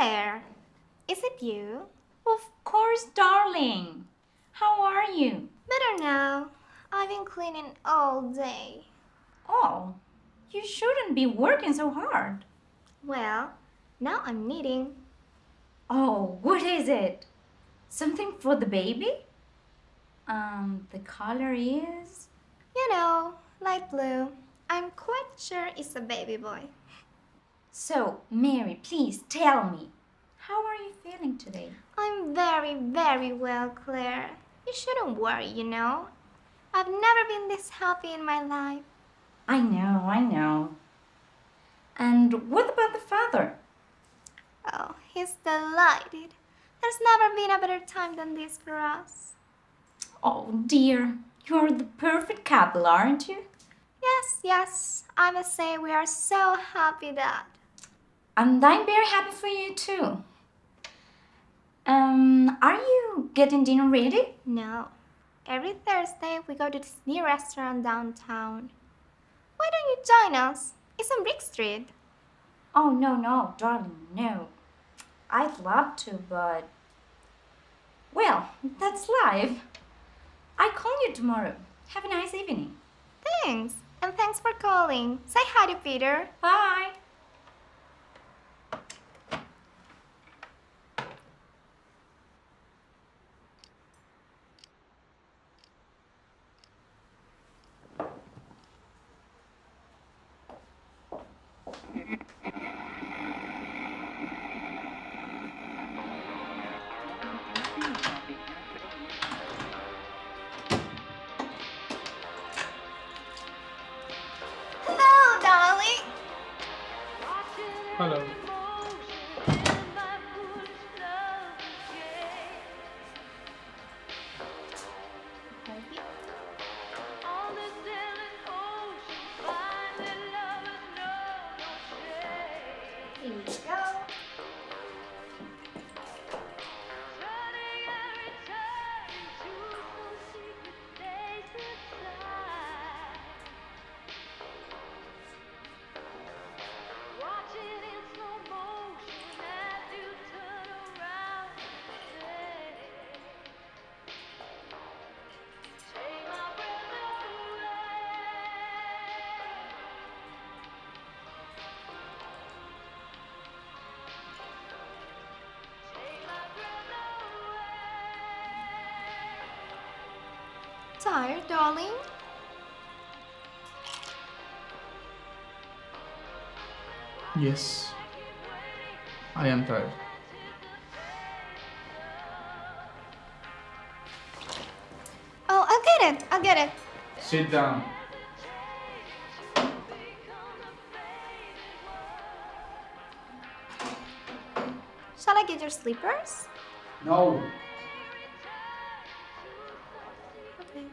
Claire, is it you? Of course, darling. How are you? Better now. I've been cleaning all day. Oh, you shouldn't be working so hard. Well, now I'm knitting. Oh, what is it? Something for the baby? The color is? You know, light blue. I'm quite sure it's a baby boy. So, Mary, please tell me. How are you feeling today? I'm very, very well, Claire. You shouldn't worry, you know. I've never been this happy in my life. I know. And what about the father? Oh, he's delighted. There's never been a better time than this for us. Oh dear, you're the perfect couple, aren't you? Yes, I must say we are so happy that. And I'm very happy for you too. Are you getting dinner ready? No. Every Thursday we go to this new restaurant downtown. Why don't you join us? It's on Brick Street. Oh, no, darling, no. I'd love to, but... Well, that's life. I'll call you tomorrow. Have a nice evening. Thanks. And thanks for calling. Say hi to Peter. Bye. Hello, darling. Hello. Here you go. Tired, darling? Yes, I am tired. Oh, I'll get it. Sit down. Shall I get your slippers? No. Okay.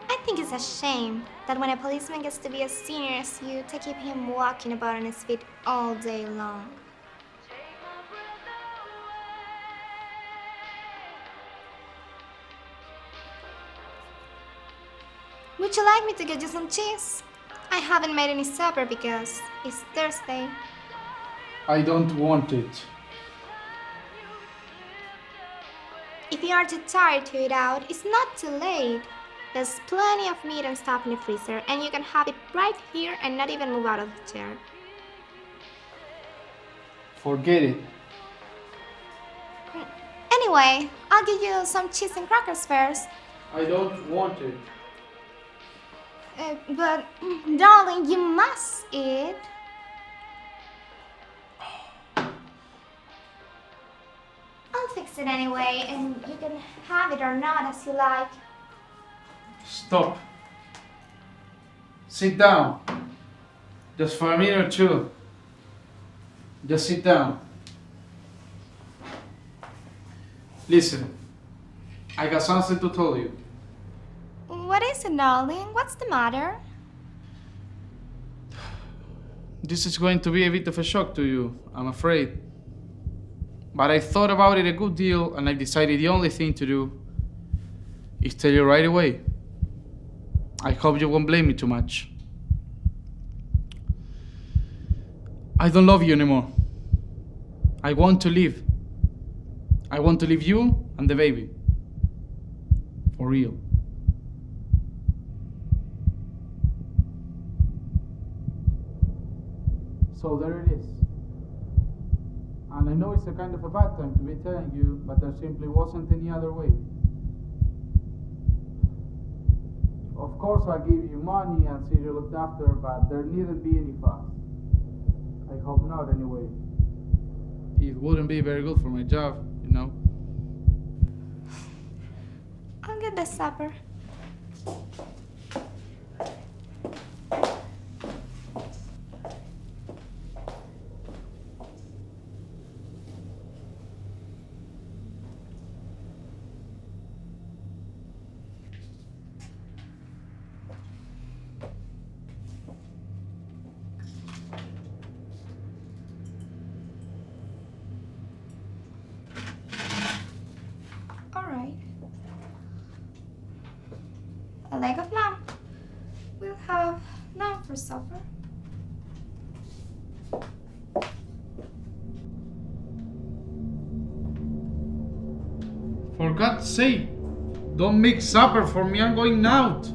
I think it's a shame that when a policeman gets to be as senior as you, to keep him walking about on his feet all day long. Would you like me to get you some cheese? I haven't made any supper because it's Thursday. I don't want it. If you are too tired to eat out, it's not too late. There's plenty of meat and stuff in the freezer, and you can have it right here and not even move out of the chair. Forget it. Anyway, I'll give you some cheese and crackers first. I don't want it. But, darling, you must eat. I'll fix it anyway, and you can have it or not as you like. Stop. Sit down. Just for a minute or two. Just sit down. Listen, I got something to tell you. What is it, darling? What's the matter? This is going to be a bit of a shock to you, I'm afraid. But I thought about it a good deal and I decided the only thing to do is tell you right away. I hope you won't blame me too much. I don't love you anymore. I want to leave. I want to leave you and the baby. For real. So there it is. And I know it's a kind of a bad time to be telling you, but there simply wasn't any other way. Of course I give you money and see you looked after, but there needn't be any fuss. I hope not anyway. It wouldn't be very good for my job, you know. I'll get the supper. Alright. A leg of lamb. We'll have lamb for supper. For God's sake, don't make supper for me, I'm going out.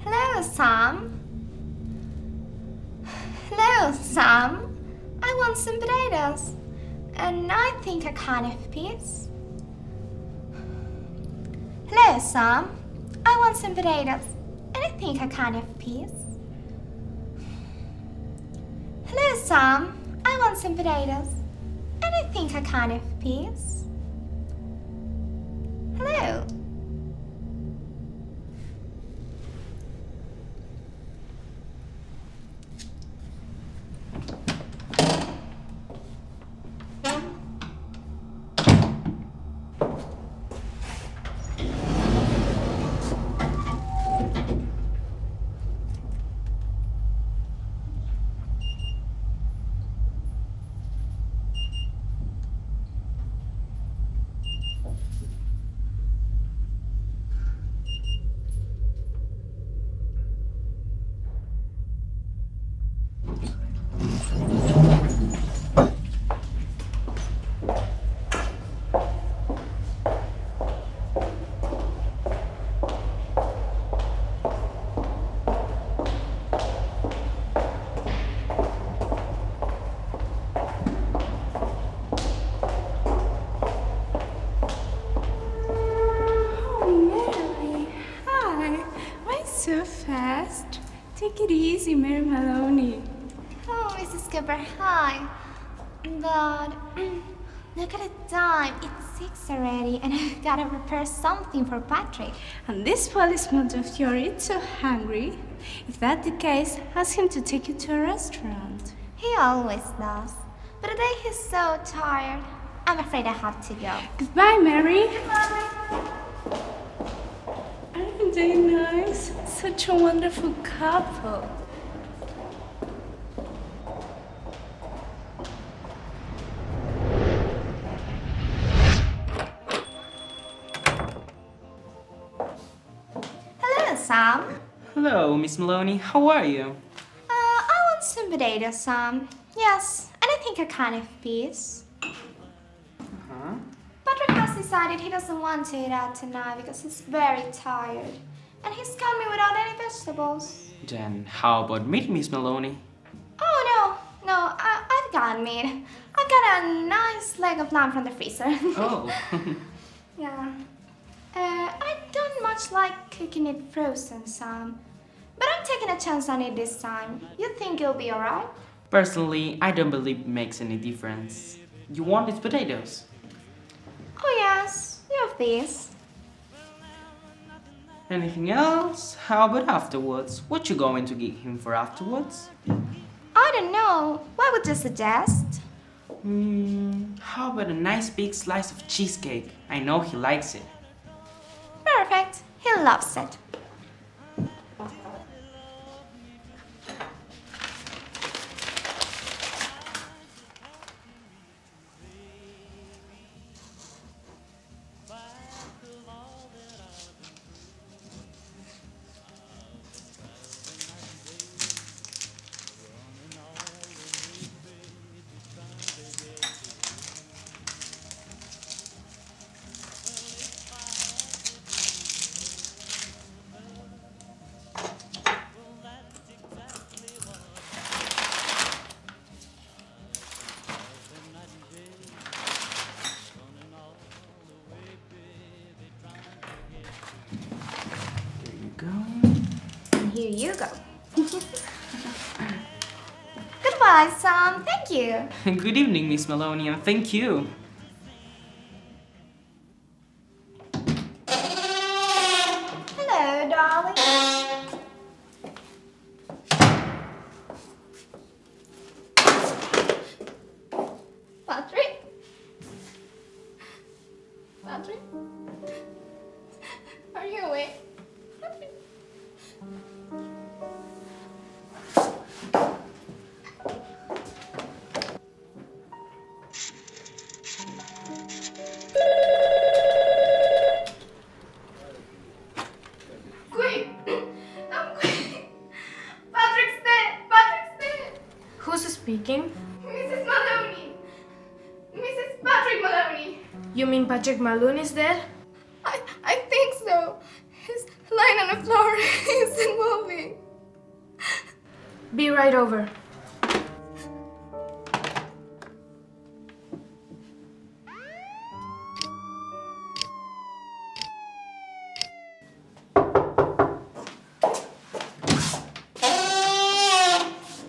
Hello, Sam. Hello, Sam. I want some potatoes. And I think a can of peas. Hello, Sam. I want some potatoes. And I think a can of peas. Hello, Sam. I want some potatoes. And I think a can of peas. Hello. So fast. Take it easy, Mary Maloney. Oh, Mrs. Cooper, hi. But look at the time. It's 6 already, and I've got to prepare something for Patrick. And this policeman of yours is so hungry. If that's the case, ask him to take you to a restaurant. He always does. But today he's so tired. I'm afraid I have to go. Goodbye, Mary. Bye. Aren't they nice? Such a wonderful couple. Hello, Sam. Hello, Hello, Miss Maloney. How are you? I want some potatoes, Sam. Yes, and I think a can of peas. Huh? Patrick has decided he doesn't want to eat out tonight because he's very tired. And he's got me without any vegetables. Then how about meat, Miss Maloney? Oh, I've got meat. I've got a nice leg of lamb from the freezer. Oh. Yeah. I don't much like cooking it frozen, Sam. But I'm taking a chance on it this time. You think it'll be alright? Personally, I don't believe it makes any difference. You want these potatoes? Oh yes, you have these. Anything else? How about afterwards? What you going to give him for afterwards? I don't know. What would you suggest? How about a nice big slice of cheesecake? I know he likes it. Perfect. He loves it. There you go. And here you go. Goodbye, Sam. Thank you. Good evening, Miss Maloney, and thank you. Hello, darling. Patrick? Patrick? Are you awake? Patrick? Quick! I'm quick! Patrick's dead! Patrick's dead! Who's speaking? Mrs. Maloney! Mrs. Patrick Maloney! You mean Patrick Malone is dead? I think so. He's lying on the floor. He isn't moving. Be right over.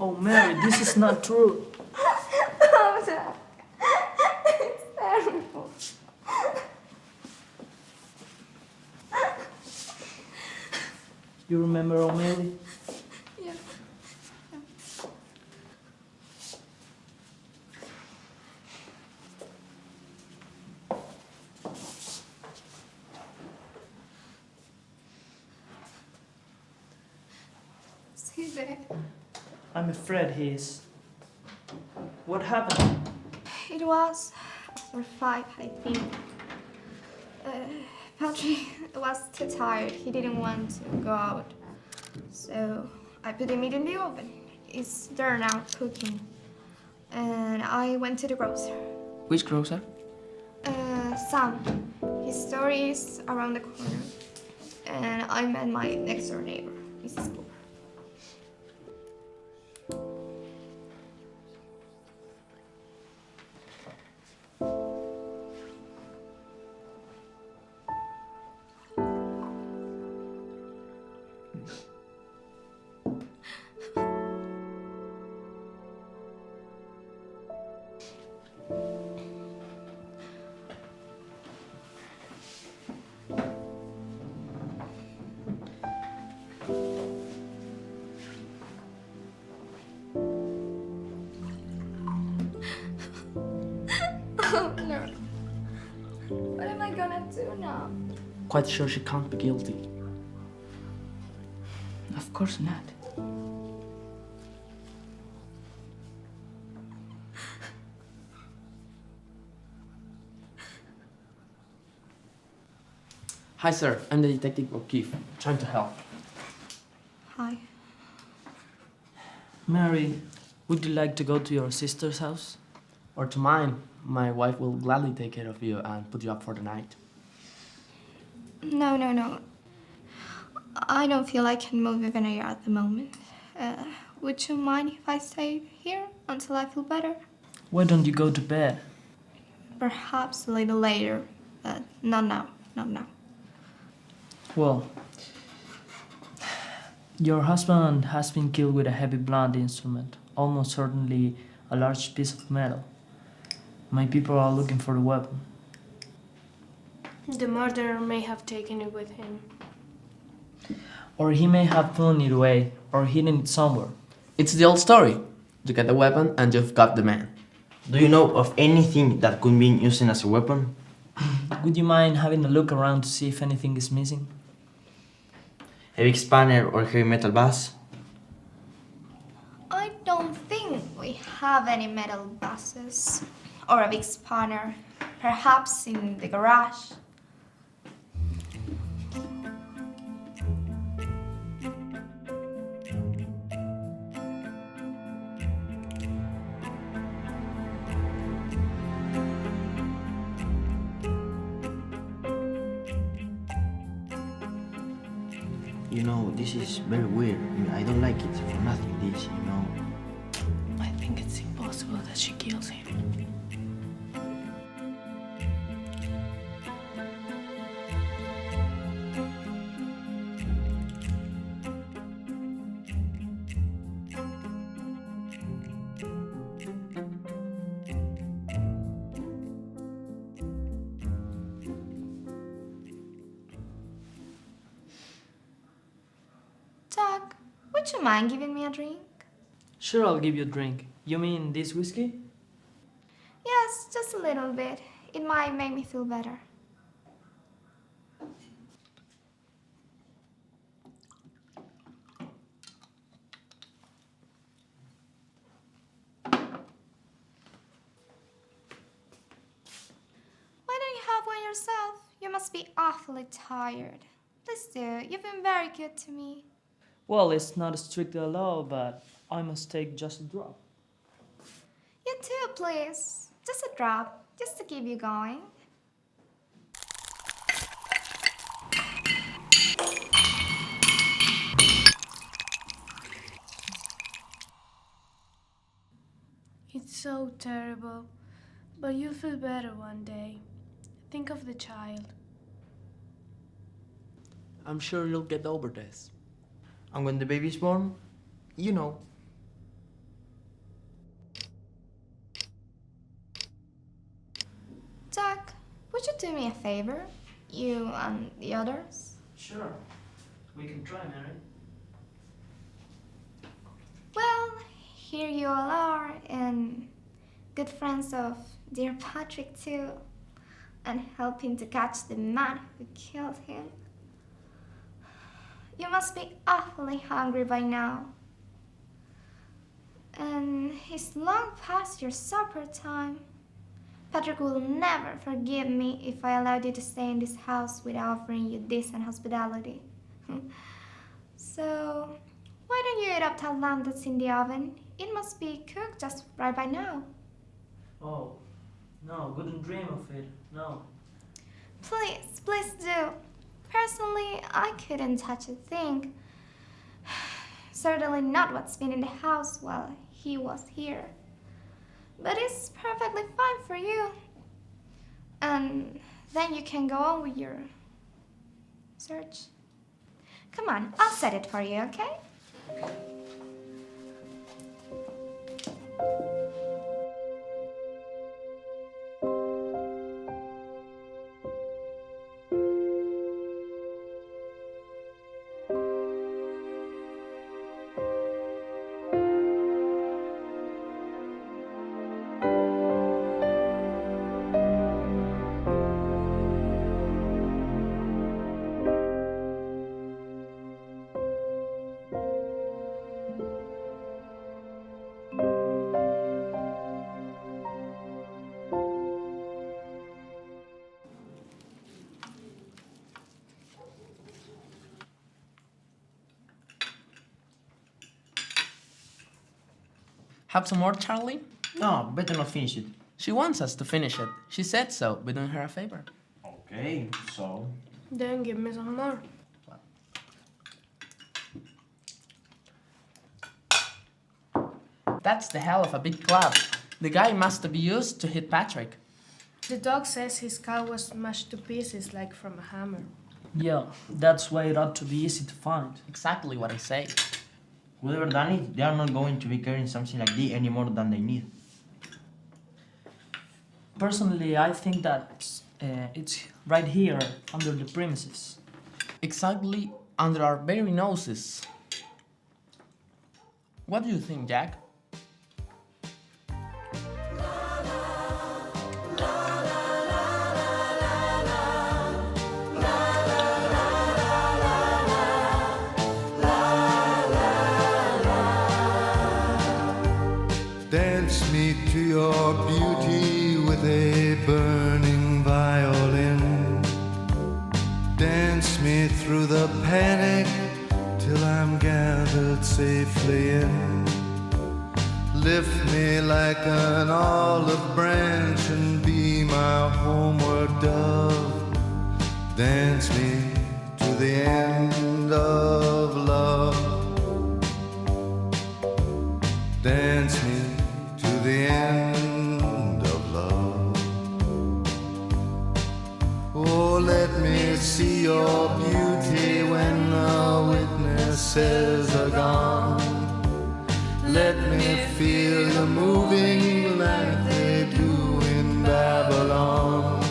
Oh, Mary, this is not true. Oh, Dad. It's terrible. You remember O'Malley? Yeah. Is he dead? I'm afraid he is. What happened? It was after 5, I think. Patrick was too tired. He didn't want to go out. So I put the meat in the oven. It's there now cooking. And I went to the grocer. Which grocer? Sam. His store is around the corner. And I met my next door neighbor, Mrs. Cooper. Oh no. What am I gonna do now? Quite sure she can't be guilty. Of course not. Hi, sir. I'm the detective O'Keefe, trying to help. Hi. Mary, would you like to go to your sister's house? Or to mine. My wife will gladly take care of you and put you up for the night. No, no, no. I don't feel I can move even a yard at the moment. Would you mind if I stay here until I feel better? Why don't you go to bed? Perhaps a little later, but not now, not now. Well, your husband has been killed with a heavy blunt instrument, almost certainly a large piece of metal. My people are looking for the weapon. The murderer may have taken it with him. Or he may have thrown it away or hidden it somewhere. It's the old story. You get the weapon and you've got the man. Do you know of anything that could be used as a weapon? Would you mind having a look around to see if anything is missing? A big spanner or heavy metal bass? I don't think we have any metal buses or a big spanner. Perhaps in the garage. You know, this is very weird. I mean, I don't like it for nothing, this, you know. I think it's impossible that she kills him. Doc, would you mind giving me a drink? Sure, I'll give you a drink. You mean this whiskey? Yes, just a little bit. It might make me feel better. Why don't you have one yourself? You must be awfully tired. Please do. You've been very good to me. Well, it's not strictly a law, but I must take just a drop. You too, please. Just a drop, just to keep you going. It's so terrible, but you'll feel better one day. Think of the child. I'm sure you'll get over this. And when the baby's born, you know. Doc, would you do me a favor? You and the others? Sure. We can try, Mary. Well, here you all are, and good friends of dear Patrick too, and helping to catch the man who killed him. You must be awfully hungry by now. And it's long past your supper time. Patrick will never forgive me if I allowed you to stay in this house without offering you decent hospitality. So, why don't you eat up that lamb that's in the oven? It must be cooked just right by now. Oh, no, wouldn't dream of it. No. Please, please do. Personally, I couldn't touch a thing. Certainly not what's been in the house while he was here. But it's perfectly fine for you. And then you can go on with your search. Come on, I'll set it for you, okay? Have some more, Charlie? No, better not finish it. She wants us to finish it. She said so. We're doing her a favor. Okay, so... Then give me some more. That's the hell of a big club. The guy must have used to hit Patrick. The dog says his skull was smashed to pieces like from a hammer. Yeah, that's why it ought to be easy to find. Exactly what I say. Whoever done it, they are not going to be carrying something like this any more than they need. Personally, I think that it's right here under the premises. Exactly under our very noses. What do you think, Jack? Dance me to your beauty with a burning violin. Dance me through the panic till I'm gathered safely in. Lift me like an olive branch and be my homeward dove. Dance me to the end of love. Dance me to the end of love. Oh, let me see your beauty when the witnesses are gone. Let me feel you moving like they do in Babylon.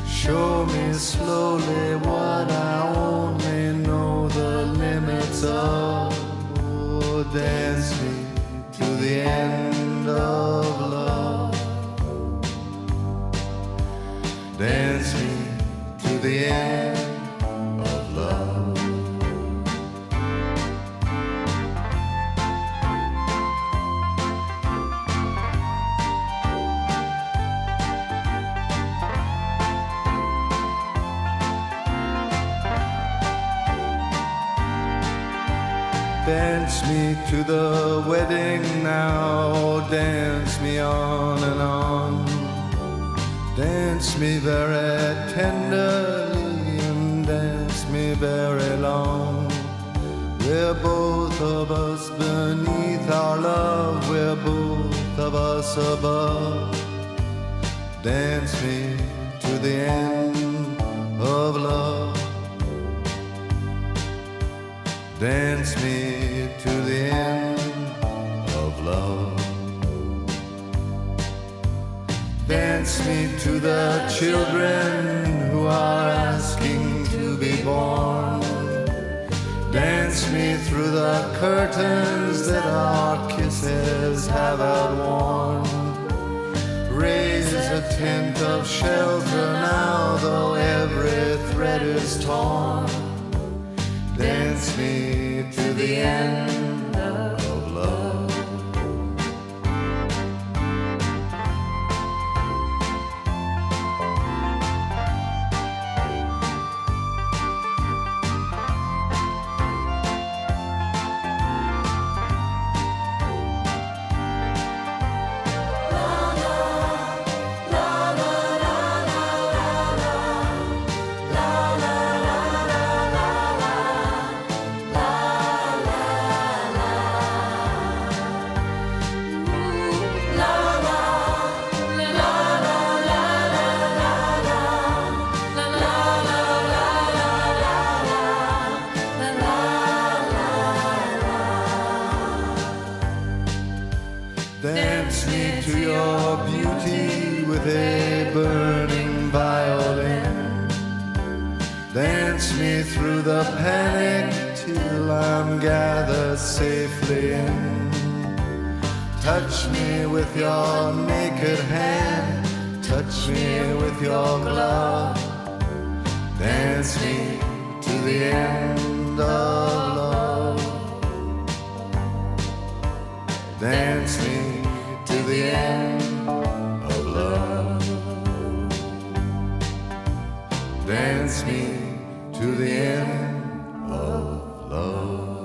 Show me slowly what I only know the limits of. Oh, dance me to the end of love. Dance me to the end of love. Dance me to the wedding now, dance me on and on. Dance me very tenderly and dance me very long. We're both of us beneath our love, we're both of us above. Dance me to the end of love. Dance me to the end of love. Dance me to the children who are asking to be born. Dance me through the curtains that our kisses have outworn. Raise a tent of shelter now, though every thread is torn. Dance me to the end of love. Dance me to your beauty with a burning violin. Dance me through the panic till I'm gathered safely in. Touch me with your naked hand, touch me with your glove. Dance me to the end of love. Dance me to the end of love. Dance me to the end of love.